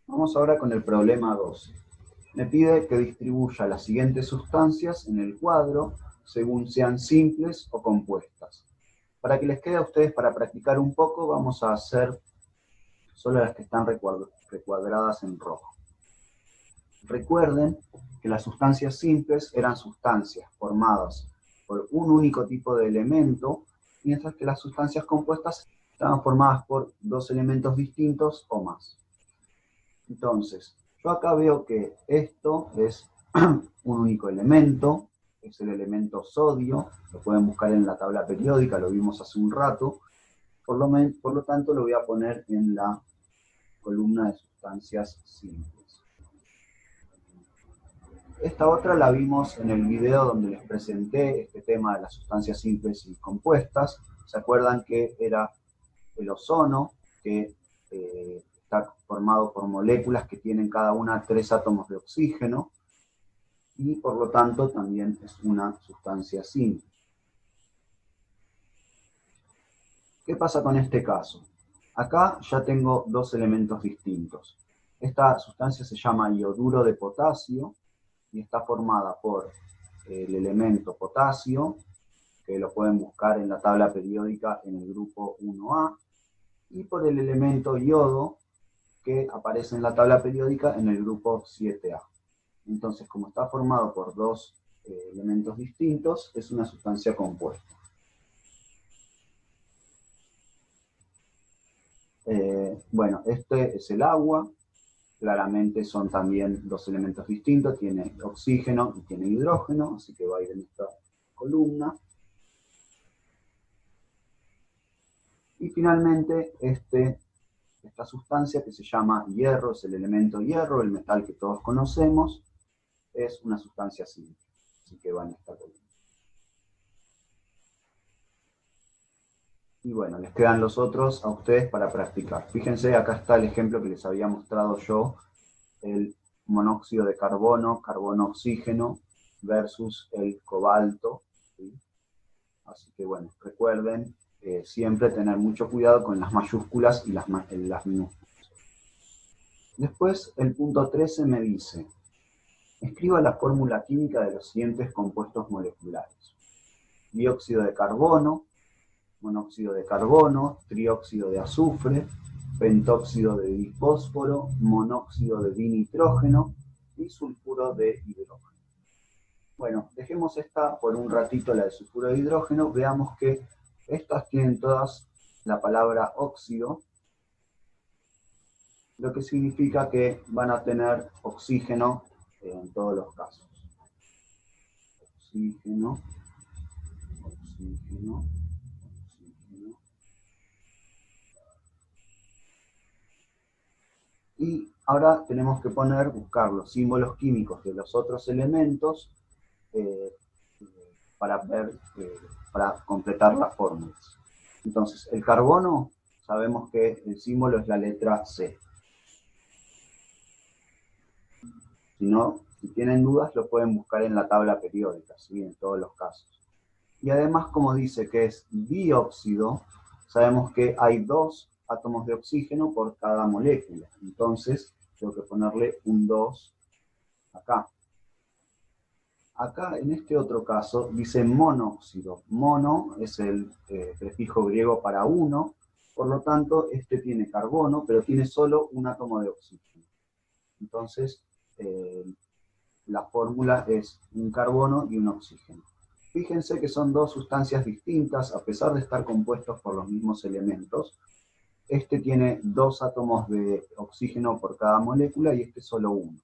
Vamos ahora con el problema 12. Me pide que distribuya las siguientes sustancias en el cuadro según sean simples o compuestas. Para que les quede a ustedes para practicar un poco, vamos a hacer solo las que están recuadradas en rojo. Recuerden que las sustancias simples eran sustancias formadas por un único tipo de elemento, mientras que las sustancias compuestas estaban formadas por dos elementos distintos o más. Entonces, yo acá veo que esto es un único elemento, es el elemento sodio, lo pueden buscar en la tabla periódica, lo vimos hace un rato, por lo tanto lo voy a poner en la columna de sustancias simples. Esta otra la vimos en el video donde les presenté este tema de las sustancias simples y compuestas. ¿Se acuerdan que era el ozono, que está formado por moléculas que tienen cada una 3 átomos de oxígeno y por lo tanto también es una sustancia simple? ¿Qué pasa con este caso? Acá ya tengo dos elementos distintos. Esta sustancia se llama ioduro de potasio y está formada por el elemento potasio, que lo pueden buscar en la tabla periódica en el grupo 1A, y por el elemento yodo, que aparece en la tabla periódica en el grupo 7A. Entonces, como está formado por dos elementos distintos, es una sustancia compuesta. Bueno, este es el agua. Claramente son también dos elementos distintos, tiene oxígeno y tiene hidrógeno, así que va a ir en esta columna. Y finalmente, esta sustancia que se llama hierro, es el elemento hierro, el metal que todos conocemos, es una sustancia simple, así que va en esta columna. Y bueno, les quedan los otros a ustedes para practicar. Fíjense, acá está el ejemplo que les había mostrado yo, el monóxido de carbono, carbono-oxígeno, versus el cobalto, ¿sí? Así que bueno, recuerden siempre tener mucho cuidado con las mayúsculas y las minúsculas. Después, el punto 13 me dice, escriba la fórmula química de los siguientes compuestos moleculares. Dióxido de carbono, monóxido de carbono, trióxido de azufre, pentóxido de difósforo, monóxido de dinitrógeno y sulfuro de hidrógeno. Bueno, dejemos esta por un ratito, la de sulfuro de hidrógeno. Veamos que estas tienen todas la palabra óxido, lo que significa que van a tener oxígeno en todos los casos. Oxígeno, oxígeno, oxígeno. Y ahora tenemos que buscar los símbolos químicos de los otros elementos para completar las fórmulas. Entonces, el carbono, sabemos que el símbolo es la letra C. Si tienen dudas, lo pueden buscar en la tabla periódica, ¿sí? En todos los casos. Y además, como dice que es dióxido, sabemos que hay 2 átomos de oxígeno por cada molécula. Entonces, tengo que ponerle un 2 acá. Acá, en este otro caso, dice monóxido. Mono es el prefijo griego para uno, por lo tanto, este tiene carbono, pero tiene solo un átomo de oxígeno. Entonces, la fórmula es un carbono y un oxígeno. Fíjense que son dos sustancias distintas, a pesar de estar compuestos por los mismos elementos. Este tiene 2 átomos de oxígeno por cada molécula y este solo uno.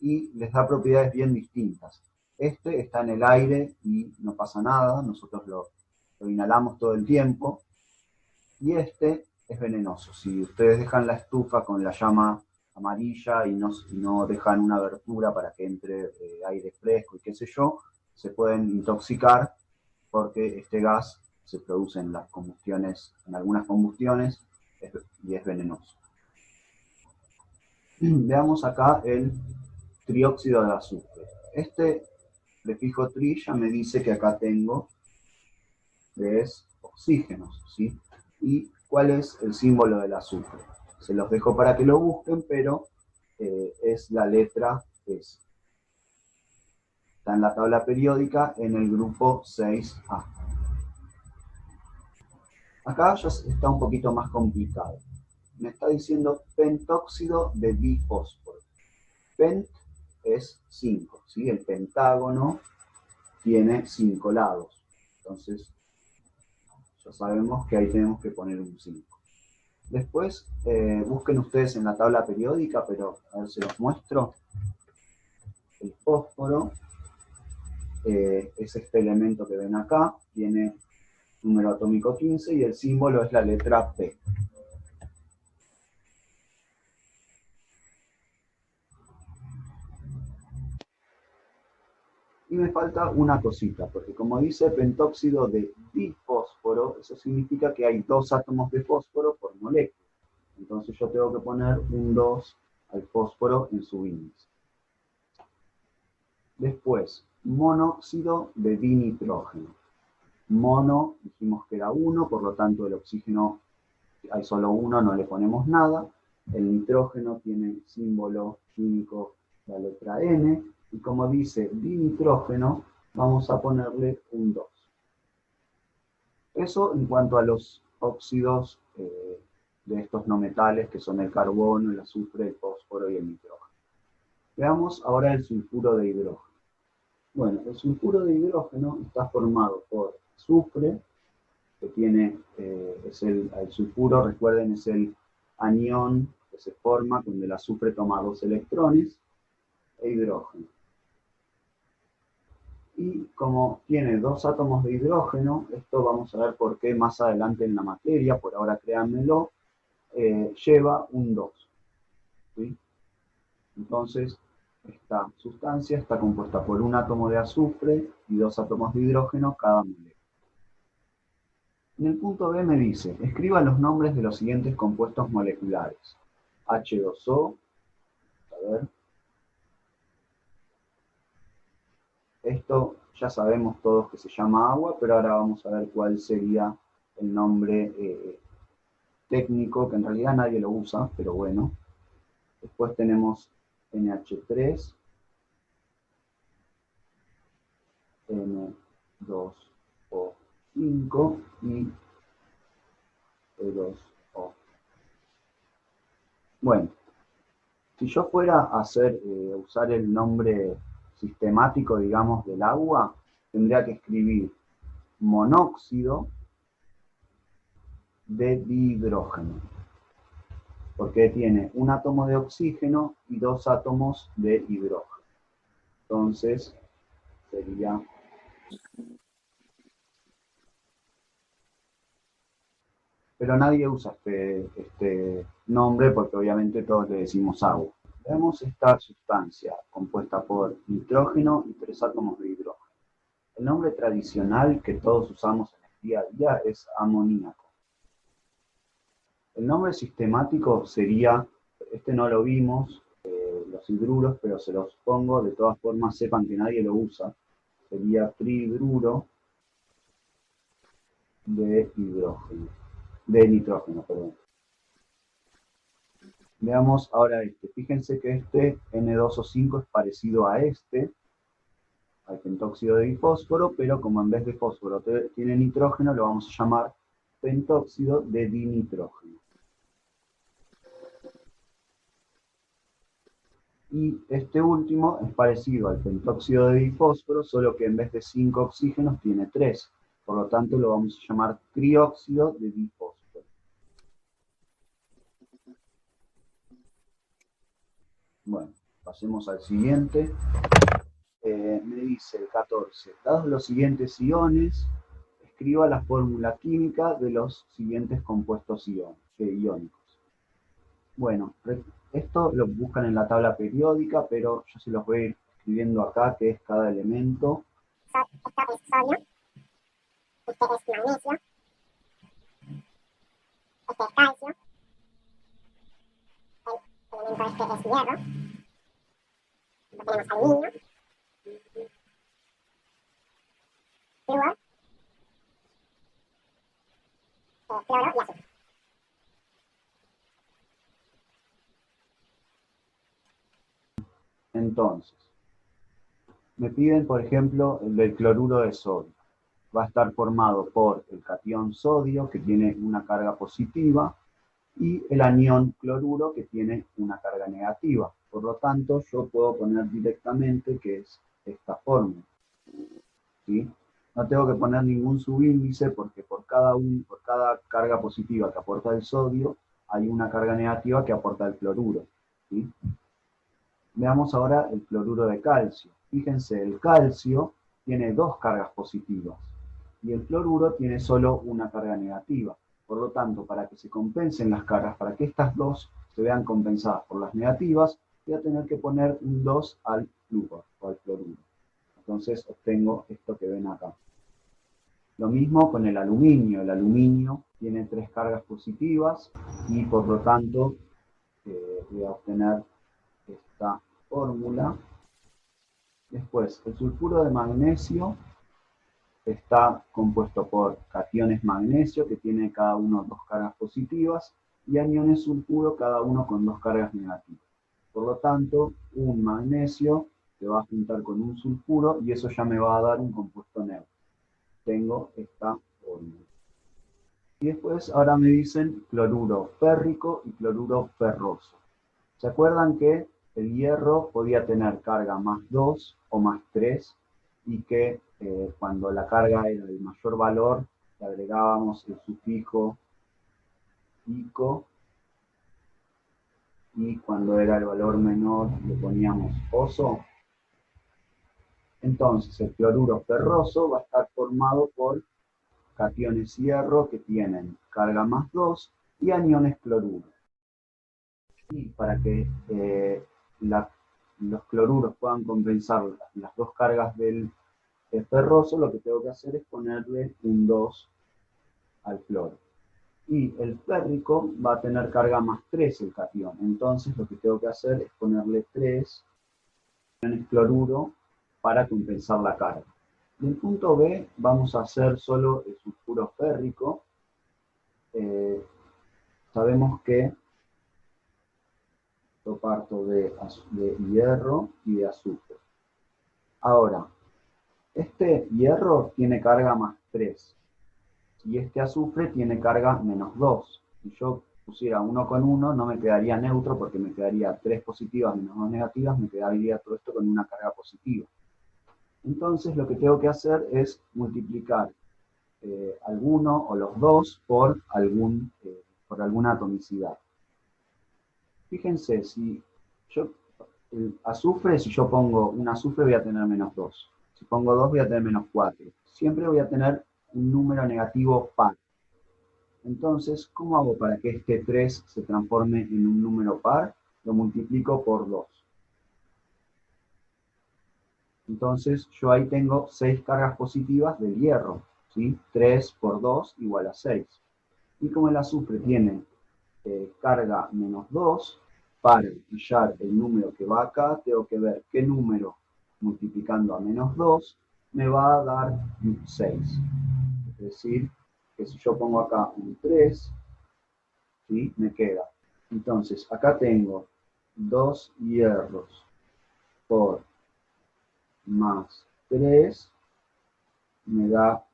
Y les da propiedades bien distintas. Este está en el aire y no pasa nada, nosotros lo inhalamos todo el tiempo. Y este es venenoso. Si ustedes dejan la estufa con la llama amarilla y no dejan una abertura para que entre aire fresco y qué sé yo, se pueden intoxicar porque este gas se produce en las combustiones, en algunas combustiones, y es venenoso. Veamos acá el trióxido de azufre. Este prefijo tri ya me dice que acá tengo 3 oxígenos, ¿sí? ¿Y cuál es el símbolo del azufre? se los dejo para que lo busquen, pero es la letra S. Está en la tabla periódica en el grupo 6A. Acá ya está un poquito más complicado. Me está diciendo pentóxido de difósforo. Pent es 5, ¿sí? El pentágono tiene 5 lados. Entonces, ya sabemos que ahí tenemos que poner un 5. Después, busquen ustedes en la tabla periódica, pero a ver si los muestro. El fósforo es este elemento que ven acá, tiene número atómico 15 y el símbolo es la letra P. Y me falta una cosita, porque como dice pentóxido de difósforo, eso significa que hay 2 átomos de fósforo por molécula. Entonces yo tengo que poner un 2 al fósforo en su índice. Después, monóxido de dinitrógeno. Mono, dijimos que era 1, por lo tanto el oxígeno hay solo 1, no le ponemos nada. El nitrógeno tiene símbolo químico la letra N, y como dice dinitrógeno, vamos a ponerle un 2. Eso en cuanto a los óxidos de estos no metales, que son el carbono, el azufre, el fósforo y el nitrógeno. Veamos ahora el sulfuro de hidrógeno. Bueno, el sulfuro de hidrógeno está formado por azufre, que tiene, el sulfuro, recuerden, es el anión que se forma cuando el azufre toma 2 electrones, e hidrógeno. Y como tiene 2 átomos de hidrógeno, esto vamos a ver por qué más adelante en la materia, por ahora créanmelo, lleva un 2. ¿Sí? Entonces, esta sustancia está compuesta por un átomo de azufre y 2 átomos de hidrógeno cada molécula. En el punto B me dice, escriba los nombres de los siguientes compuestos moleculares. H2O, a ver. Esto ya sabemos todos que se llama agua, pero ahora vamos a ver cuál sería el nombre técnico, que en realidad nadie lo usa, pero bueno. Después tenemos NH3, N2O5 y E2O. Bueno, si yo fuera a usar el nombre sistemático, digamos, del agua, tendría que escribir monóxido de dihidrógeno, porque tiene un átomo de oxígeno y 2 átomos de hidrógeno. Entonces, sería... Pero nadie usa este nombre porque obviamente todos le decimos agua. Veamos esta sustancia compuesta por nitrógeno y 3 átomos de hidrógeno. El nombre tradicional que todos usamos en el día a día es amoníaco. El nombre sistemático sería, este no lo vimos, los hidruros, pero se los pongo, de todas formas sepan que nadie lo usa. Sería trihidruro de hidrógeno, de nitrógeno, perdón. Veamos ahora este. Fíjense que este N2O5 es parecido a este, al pentóxido de difósforo, pero como en vez de fósforo tiene nitrógeno, lo vamos a llamar pentóxido de dinitrógeno. Y este último es parecido al pentóxido de difósforo, solo que en vez de 5 oxígenos tiene 3. Por lo tanto, lo vamos a llamar trióxido de difósforo. Bueno, pasemos al siguiente. Me dice el 14. Dados los siguientes iones, escriba la fórmula química de los siguientes compuestos iónicos. Bueno, esto lo buscan en la tabla periódica, pero yo se los voy a ir escribiendo acá, que es cada elemento. Esto es sodio, este es magnesio, este es calcio, el elemento este es hierro, luego tenemos aluminio, flúor, cloro y azufre. Entonces, me piden, por ejemplo, el del cloruro de sodio. Va a estar formado por el catión sodio, que tiene una carga positiva, y el anión cloruro, que tiene una carga negativa. Por lo tanto, yo puedo poner directamente que es esta fórmula, ¿sí? No tengo que poner ningún subíndice porque por cada carga positiva que aporta el sodio, hay una carga negativa que aporta el cloruro, ¿sí? Veamos ahora el cloruro de calcio. Fíjense, el calcio tiene dos cargas positivas y el cloruro tiene solo una carga negativa. Por lo tanto, para que se compensen las cargas, para que estas dos se vean compensadas por las negativas, voy a tener que poner un 2 al flúor o al cloruro. Entonces obtengo esto que ven acá. Lo mismo con el aluminio. El aluminio tiene tres cargas positivas y por lo tanto voy a obtener esta fórmula. Después, el sulfuro de magnesio está compuesto por cationes magnesio, que tiene cada uno dos cargas positivas, y aniones sulfuro, cada uno con dos cargas negativas. Por lo tanto, un magnesio se va a juntar con un sulfuro y eso ya me va a dar un compuesto neutro. Tengo esta fórmula. Y después ahora me dicen cloruro férrico y cloruro ferroso. ¿Se acuerdan que el hierro podía tener carga más 2 o más 3 y que cuando la carga era de mayor valor le agregábamos el sufijo ico y cuando era el valor menor le poníamos oso? Entonces el cloruro ferroso va a estar formado por cationes hierro que tienen carga más 2 y aniones cloruro. Y para que los cloruros puedan compensar las dos cargas del ferroso, lo que tengo que hacer es ponerle un 2 al cloro. Y el férrico va a tener carga más 3 el catión. Entonces lo que tengo que hacer es ponerle 3 cationes cloruro para compensar la carga. En el punto B vamos a hacer solo el sulfuro férrico. Sabemos que yo parto de hierro y de azufre. Ahora, este hierro tiene carga más 3 y este azufre tiene carga menos 2. Si yo pusiera 1 con 1 no me quedaría neutro porque me quedaría 3 positivas menos 2 negativas, me quedaría todo esto con una carga positiva. Entonces lo que tengo que hacer es multiplicar alguno o los dos por alguna atomicidad. Fíjense, si yo el azufre, si yo pongo un azufre voy a tener menos 2. Si pongo 2 voy a tener menos 4. Siempre voy a tener un número negativo par. Entonces, ¿cómo hago para que este 3 se transforme en un número par? Lo multiplico por 2. Entonces, yo ahí tengo 6 cargas positivas del hierro, ¿sí? 3 por 2 igual a 6. Y como el azufre tiene carga menos 2, para hallar el número que va acá, tengo que ver qué número multiplicando a menos 2 me va a dar 6. Es decir, que si yo pongo acá un 3, ¿sí? Me queda. Entonces, acá tengo 2 hierros por más 3, me da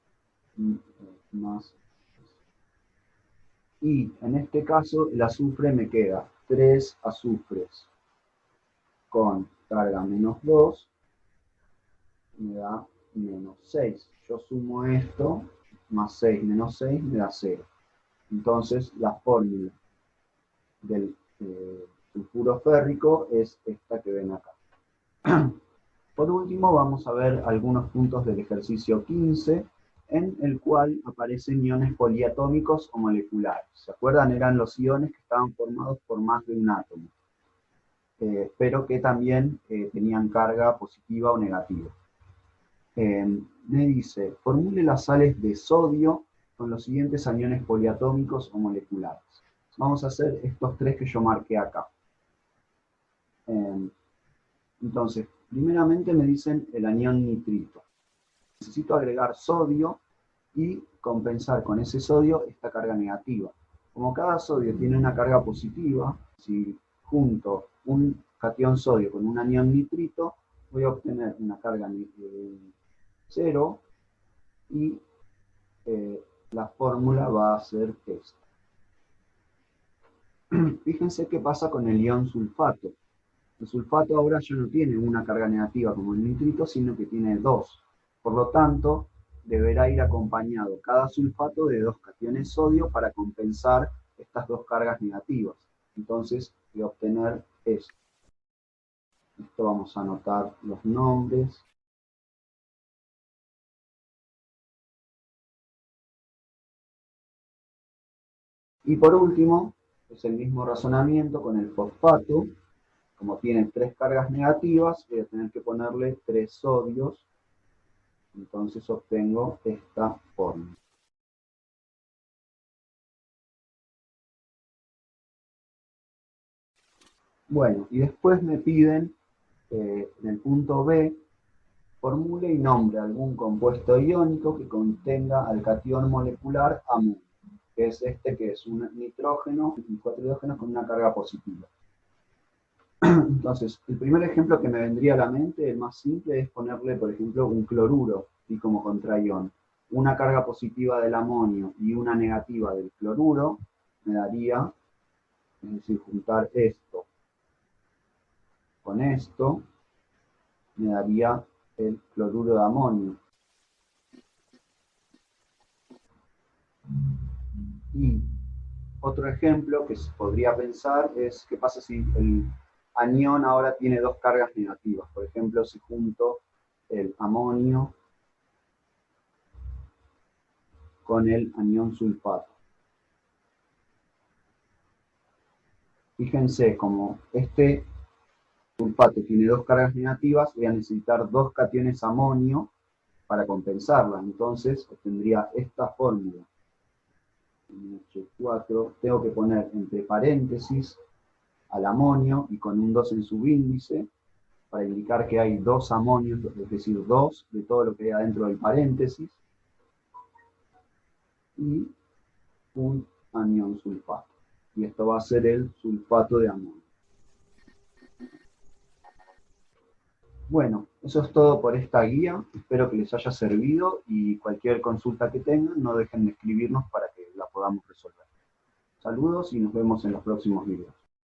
más. Y en este caso, el azufre me queda 3 azufres con carga menos 2, me da menos 6. Yo sumo esto, más 6 menos 6 me da 0. Entonces la fórmula del sulfuro férrico es esta que ven acá. Por último vamos a ver algunos puntos del ejercicio 15, en el cual aparecen iones poliatómicos o moleculares. ¿Se acuerdan? Eran los iones que estaban formados por más de un átomo, pero que también tenían carga positiva o negativa. Me dice, formule las sales de sodio con los siguientes aniones poliatómicos o moleculares. Vamos a hacer estos tres que yo marqué acá. Entonces, primeramente me dicen el anión nitrito. Necesito agregar sodio y compensar con ese sodio esta carga negativa. Como cada sodio tiene una carga positiva, si junto un catión sodio con un anión nitrito, voy a obtener una carga 0 y la fórmula va a ser esta. Fíjense qué pasa con el ion sulfato. El sulfato ahora ya no tiene una carga negativa como el nitrito, sino que tiene 2. Por lo tanto, deberá ir acompañado cada sulfato de 2 cationes sodio para compensar estas 2 cargas negativas. Entonces, voy a obtener esto. Esto vamos a anotar los nombres. Y por último, es el mismo razonamiento con el fosfato. Como tiene 3 cargas negativas, voy a tener que ponerle 3 sodios. Entonces obtengo esta fórmula. Bueno, y después me piden, en el punto B, formule y nombre algún compuesto iónico que contenga al catión molecular amonio, que es este que es un nitrógeno y 4 hidrógenos con una carga positiva. Entonces, el primer ejemplo que me vendría a la mente, el más simple, es ponerle, por ejemplo, un cloruro y como contraión. Una carga positiva del amonio y una negativa del cloruro me daría, es decir, juntar esto con esto, me daría el cloruro de amonio. Y otro ejemplo que se podría pensar es qué pasa si el anión ahora tiene 2 cargas negativas. Por ejemplo, si junto el amonio con el anión sulfato. Fíjense, como este sulfato tiene 2 cargas negativas, voy a necesitar 2 cationes amonio para compensarla. Entonces obtendría esta fórmula. NH4, tengo que poner entre paréntesis al amonio y con un 2 en subíndice para indicar que hay 2 amonios, es decir, 2 de todo lo que hay adentro del paréntesis, y un anión sulfato. Y esto va a ser el sulfato de amonio. Bueno, eso es todo por esta guía. Espero que les haya servido y cualquier consulta que tengan, no dejen de escribirnos para que la podamos resolver. Saludos y nos vemos en los próximos videos.